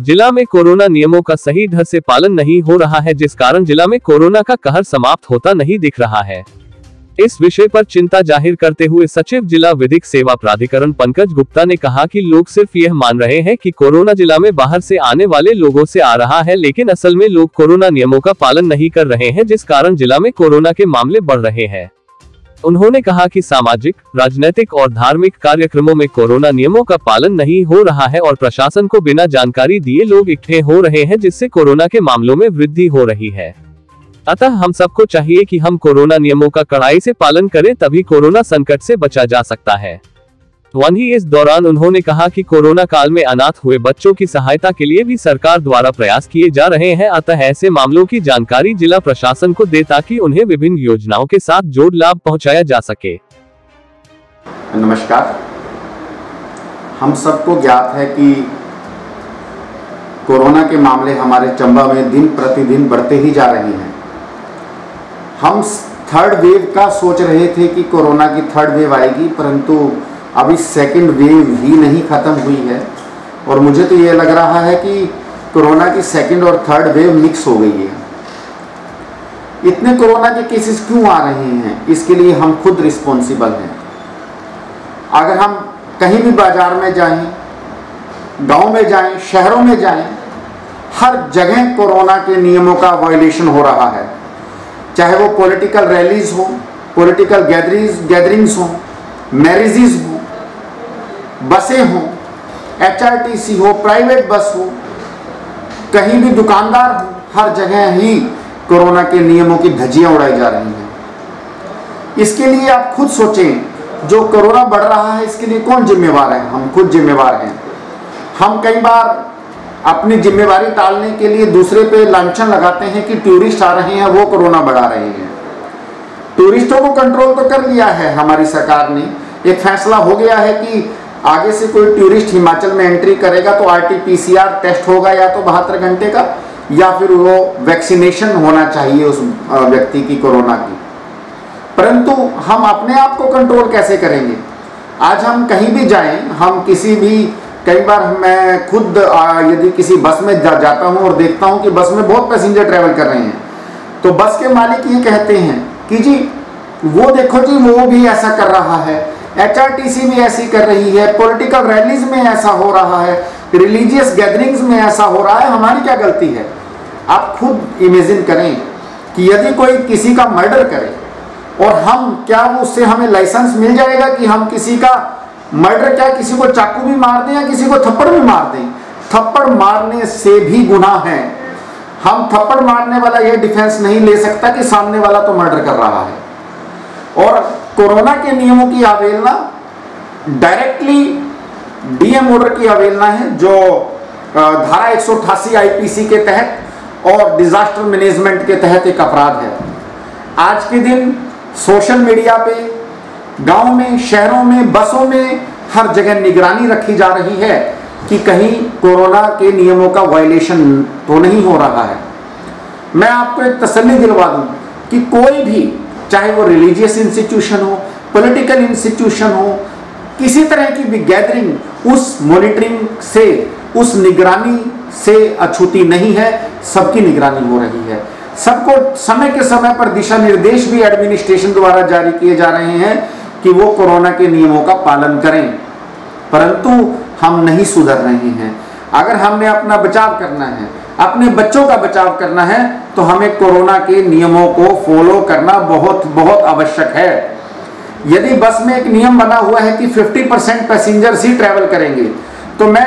जिला में कोरोना नियमों का सही ढंग से पालन नहीं हो रहा है, जिस कारण जिला में कोरोना का कहर समाप्त होता नहीं दिख रहा है। इस विषय पर चिंता जाहिर करते हुए सचिव जिला विधिक सेवा प्राधिकरण पंकज गुप्ता ने कहा कि लोग सिर्फ यह मान रहे हैं कि कोरोना जिला में बाहर से आने वाले लोगों से आ रहा है, लेकिन असल में लोग कोरोना नियमों का पालन नहीं कर रहे हैं, जिस कारण जिला में कोरोना के मामले बढ़ रहे हैं। उन्होंने कहा कि सामाजिक, राजनीतिक और धार्मिक कार्यक्रमों में कोरोना नियमों का पालन नहीं हो रहा है और प्रशासन को बिना जानकारी दिए लोग इकट्ठे हो रहे हैं, जिससे कोरोना के मामलों में वृद्धि हो रही है। अतः हम सबको चाहिए कि हम कोरोना नियमों का कड़ाई से पालन करें, तभी कोरोना संकट से बचा जा सकता है। वहीं इस दौरान उन्होंने कहा कि कोरोना काल में अनाथ हुए बच्चों की सहायता के लिए भी सरकार द्वारा प्रयास किए जा रहे हैं, अतः ऐसे मामलों की जानकारी जिला प्रशासन को दे ताकि उन्हें विभिन्न योजनाओं के साथ जोड़ लाभ पहुंचाया जा सके। नमस्कार। हम सबको ज्ञात है कि कोरोना के मामले हमारे चंबा में दिन प्रतिदिन बढ़ते ही जा रहे हैं। हम थर्ड वेव का सोच रहे थे कि कोरोना की थर्ड वेव आएगी, परंतु अभी सेकंड वेव ही नहीं ख़त्म हुई है और मुझे तो ये लग रहा है कि कोरोना की सेकंड और थर्ड वेव मिक्स हो गई है। इतने कोरोना के केसेस क्यों आ रहे हैं, इसके लिए हम खुद रिस्पॉन्सिबल हैं। अगर हम कहीं भी बाजार में जाएं, गांव में जाएं, शहरों में जाएं, हर जगह कोरोना के नियमों का वायलेशन हो रहा है। चाहे वो पॉलिटिकल रैलीज हो, पॉलिटिकल गैदरिंग्स हो, मैरिजेस हो, बसें हो, HRTC हो, प्राइवेट बस हो, कहीं भी दुकानदार हो, हर जगह ही कोरोना के नियमों की धज्जियां उड़ाई जा रही हैं। इसके लिए आप खुद सोचें, जो कोरोना बढ़ रहा है इसके लिए कौन जिम्मेवार है? हम खुद जिम्मेवार हैं। हम कई बार अपनी जिम्मेवारी टालने के लिए दूसरे पे लांछन लगाते हैं कि टूरिस्ट आ रहे हैं, वो कोरोना बढ़ा रहे हैं। टूरिस्टों को कंट्रोल तो कर लिया है हमारी सरकार ने। एक फैसला हो गया है कि आगे से कोई टूरिस्ट हिमाचल में एंट्री करेगा तो RT-PCR टेस्ट होगा, या तो 72 घंटे का, या फिर वो वैक्सीनेशन होना चाहिए उस व्यक्ति की कोरोना की। परंतु हम अपने आप को कंट्रोल कैसे करेंगे? आज हम कहीं भी जाएं, हम किसी भी, कई बार मैं खुद यदि किसी बस में जाता हूं और देखता हूं कि बस में बहुत पैसेंजर ट्रैवल कर रहे हैं, तो बस के मालिक ये कहते हैं कि जी वो देखो जी, वो भी ऐसा कर रहा है, HRTC भी ऐसी कर रही है, पॉलिटिकल रैलीज में ऐसा हो रहा है, रिलीजियस गैदरिंग्स में ऐसा हो रहा है, हमारी क्या गलती है? आप खुद इमेजिन करें कि यदि कोई किसी का मर्डर करे और हम, क्या वो उससे हमें लाइसेंस मिल जाएगा कि हम किसी का मर्डर, क्या किसी को चाकू भी मार दें या किसी को थप्पड़ भी मार दें? थप्पड़ मारने से भी गुनाह है। हम थप्पड़ मारने वाला यह डिफेंस नहीं ले सकता कि सामने वाला तो मर्डर कर रहा है। और कोरोना के नियमों की अवहेलना डायरेक्टली DM ऑर्डर की अवहेलना है, जो धारा 188 IPC के तहत और डिजास्टर मैनेजमेंट के तहत एक अपराध है। आज के दिन सोशल मीडिया पे, गांव में, शहरों में, बसों में, हर जगह निगरानी रखी जा रही है कि कहीं कोरोना के नियमों का वायलेशन तो नहीं हो रहा है। मैं आपको एक तसल्ली दिलवा दूं कि कोई भी, चाहे वो रिलीजियस इंस्टीट्यूशन हो, पॉलिटिकल इंस्टीट्यूशन हो, किसी तरह की भी गैदरिंग उस मॉनिटरिंग से, उस निगरानी से अछूती नहीं है। सबकी निगरानी हो रही है। सबको समय के समय पर दिशा निर्देश भी एडमिनिस्ट्रेशन द्वारा जारी किए जा रहे हैं कि वो कोरोना के नियमों का पालन करें, परंतु हम नहीं सुधर रहे हैं। अगर हमने अपना बचाव करना है, अपने बच्चों का बचाव करना है, तो हमें कोरोना के नियमों को फॉलो करना बहुत बहुत आवश्यक है। यदि बस में एक नियम बना हुआ है कि 50% पैसेंजर्स ही ट्रैवल करेंगे, तो मैं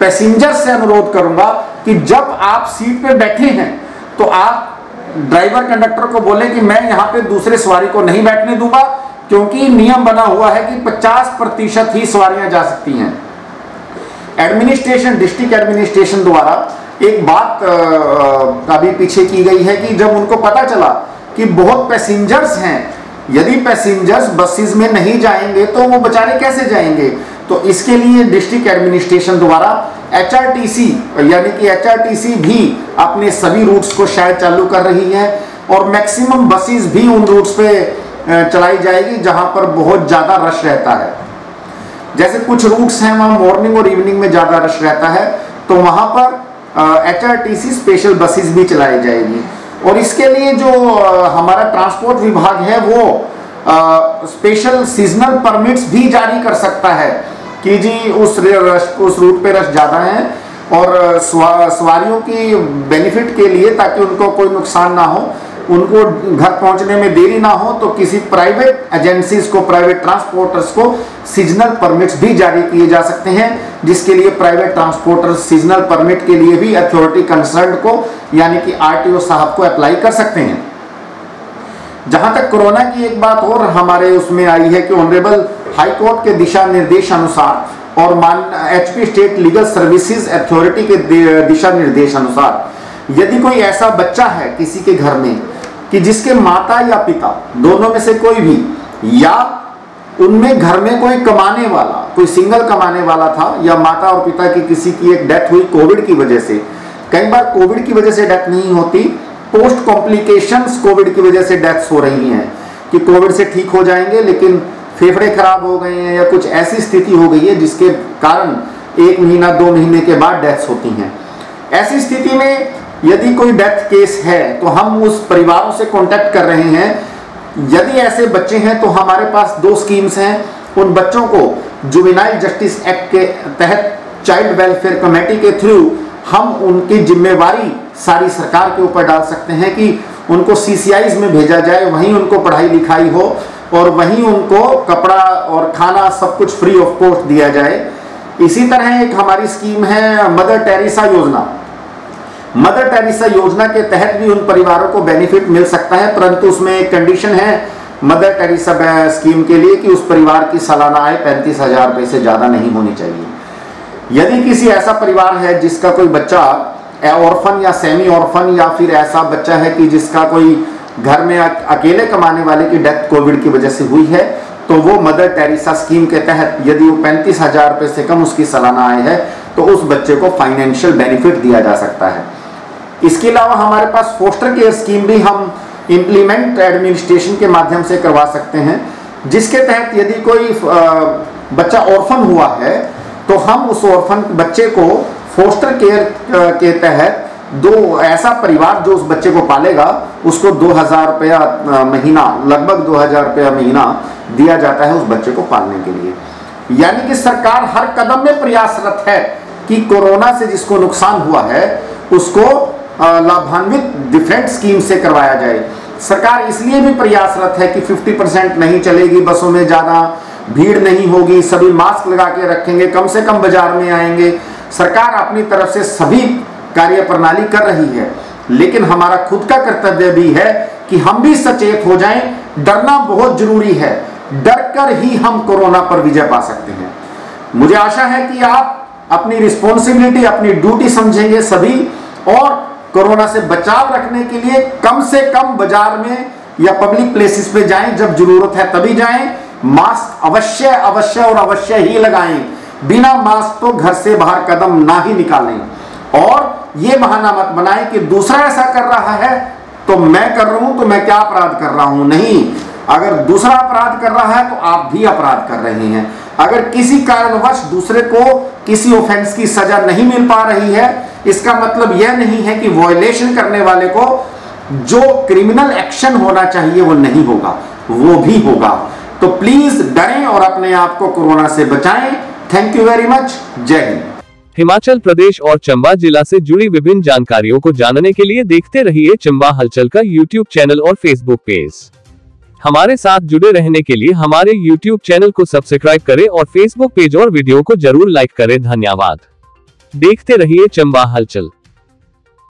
पैसेंजर से अनुरोध करूंगा कि जब आप सीट पे बैठे हैं तो आप ड्राइवर कंडक्टर को बोले कि मैं यहाँ पे दूसरे सवारी को नहीं बैठने दूंगा, क्योंकि नियम बना हुआ है कि 50% ही सवारियां जा सकती हैं। एडमिनिस्ट्रेशन, डिस्ट्रिक्ट एडमिनिस्ट्रेशन द्वारा एक बात अभी पीछे की गई है कि जब उनको पता चला कि बहुत पैसेंजर्स हैं, यदि पैसेंजर्स बसेस में नहीं जाएंगे तो वो बेचारे कैसे जाएंगे, तो इसके लिए डिस्ट्रिक्ट एडमिनिस्ट्रेशन द्वारा HRTC, यानी कि HRTC भी अपने सभी रूट्स को शायद चालू कर रही है और मैक्सिमम बसेस भी उन रूट्स पे चलाई जाएगी जहां पर बहुत ज़्यादा रश रहता है। जैसे कुछ रूट्स हैं वहाँ मॉर्निंग और इवनिंग में ज़्यादा रश रहता है, तो वहाँ पर HRTC स्पेशल बसेस भी चलाई जाएगी। और इसके लिए जो हमारा ट्रांसपोर्ट विभाग है वो स्पेशल सीजनल परमिट्स भी जारी कर सकता है कि जी उस रूट पे रश ज़्यादा है और सवारियों की बेनिफिट के लिए, ताकि उनको कोई नुकसान ना हो, उनको घर पहुंचने में देरी ना हो, तो किसी प्राइवेट एजेंसीज को, प्राइवेट ट्रांसपोर्टर्स को सीजनल परमिट्स भी जारी किए जा सकते हैं, जिसके लिए प्राइवेट ट्रांसपोर्टर्स सीजनल परमिट के लिए भी अथॉरिटी कंसर्न को यानी कि RTO साहब को अप्लाई कर सकते हैं। जहां तक कोरोना की एक बात और हमारे उसमें आई है कि ऑनरेबल हाई कोर्ट के दिशा निर्देश अनुसार और HP state legal services authority के दिशा निर्देश अनुसार यदि कोई ऐसा बच्चा है किसी के घर में कि जिसके माता या पिता दोनों में से कोई भी, या उनमें घर में कोई कमाने वाला, कोई सिंगल कमाने वाला था, या माता और पिता की किसी की एक डेथ हुई कोविड की वजह से, कई बार कोविड की वजह से डेथ नहीं होती, पोस्ट कॉम्प्लिकेशंस कोविड की वजह से डेथ्स हो रही हैं कि कोविड से ठीक हो जाएंगे लेकिन फेफड़े खराब हो गए हैं या कुछ ऐसी स्थिति हो गई है जिसके कारण 1 महीना 2 महीने के बाद डेथ्स होती हैं। ऐसी स्थिति में यदि कोई डेथ केस है तो हम उस परिवारों से कांटेक्ट कर रहे हैं। यदि ऐसे बच्चे हैं तो हमारे पास 2 स्कीम्स हैं। उन बच्चों को जुवेनाइल जस्टिस एक्ट के तहत चाइल्ड वेलफेयर कमेटी के थ्रू हम उनकी जिम्मेवारी सारी सरकार के ऊपर डाल सकते हैं कि उनको CCIs में भेजा जाए, वहीं उनको पढ़ाई लिखाई हो और वहीं उनको कपड़ा और खाना सब कुछ फ्री ऑफ कॉस्ट दिया जाए। इसी तरह एक हमारी स्कीम है मदर टेरेसा योजना। मदर टेरेसा योजना के तहत भी उन परिवारों को बेनिफिट मिल सकता है, परंतु उसमें एक कंडीशन है मदर टेरेसा स्कीम के लिए कि उस परिवार की सालाना आय 35,000 रुपये से ज़्यादा नहीं होनी चाहिए। यदि किसी ऐसा परिवार है जिसका कोई बच्चा ऑर्फन या सेमी ऑर्फन या फिर ऐसा बच्चा है कि जिसका कोई घर में अकेले कमाने वाले की डेथ कोविड की वजह से हुई है, तो वो मदर टेरेसा स्कीम के तहत यदि वो 35,000 रुपये से कम उसकी सालाना आय है तो उस बच्चे को फाइनेंशियल बेनिफिट दिया जा सकता है। इसके अलावा हमारे पास फोस्टर केयर स्कीम भी हम इम्प्लीमेंट एडमिनिस्ट्रेशन के माध्यम से करवा सकते हैं, जिसके तहत यदि कोई बच्चा ऑर्फन हुआ है तो हम उस ऑर्फन बच्चे को फोस्टर केयर के तहत ऐसा परिवार जो उस बच्चे को पालेगा उसको 2,000 रुपया महीना, लगभग 2,000 रुपया महीना दिया जाता है उस बच्चे को पालने के लिए। यानी कि सरकार हर कदम में प्रयासरत है कि कोरोना से जिसको नुकसान हुआ है उसको लाभान्वित डिफरेंट स्कीम से करवाया जाए। सरकार इसलिए भी प्रयासरत है कि 50% नहीं चलेगी, बसों में ज़्यादा भीड़ नहीं होगी, सभी मास्क लगा के रखेंगे, कम से कम बाजार में आएंगे। सरकार अपनी तरफ से सभी कार्य प्रणाली कर रही है, लेकिन हमारा खुद का कर्तव्य भी है कि हम भी सचेत हो जाएं। डरना बहुत जरूरी है, डर कर ही हम कोरोना पर विजय पा सकते हैं। मुझे आशा है कि आप अपनी रिस्पॉन्सिबिलिटी, अपनी ड्यूटी समझेंगे सभी, और कोरोना से बचाव रखने के लिए कम से कम बाजार में या पब्लिक प्लेसेस पे जाएं, जब जरूरत है तभी जाएं। मास्क अवश्य अवश्य और अवश्य ही लगाएं, बिना मास्क तो घर से बाहर कदम ना ही निकालें। और ये बहाना मत बनाएं कि दूसरा ऐसा कर रहा है तो मैं कर रहा हूं तो मैं क्या अपराध कर रहा हूं। नहीं, अगर दूसरा अपराध कर रहा है तो आप भी अपराध कर रहे हैं। अगर किसी कारणवश दूसरे को किसी ऑफेंस की सजा नहीं मिल पा रही है, इसका मतलब यह नहीं है कि वॉयलेशन करने वाले को जो क्रिमिनल एक्शन होना चाहिए वो नहीं होगा, वो भी होगा। तो प्लीज डरें और अपने आप को कोरोना से बचाएं। Thank you very much. जय हिंद। हिमाचल प्रदेश और चंबा जिला से जुड़ी विभिन्न जानकारियों को जानने के लिए देखते रहिए चंबा हलचल का YouTube चैनल और Facebook पेज। हमारे साथ जुड़े रहने के लिए हमारे YouTube चैनल को सब्सक्राइब करें और Facebook पेज और वीडियो को जरूर लाइक करें। धन्यवाद। देखते रहिए चंबा हलचल।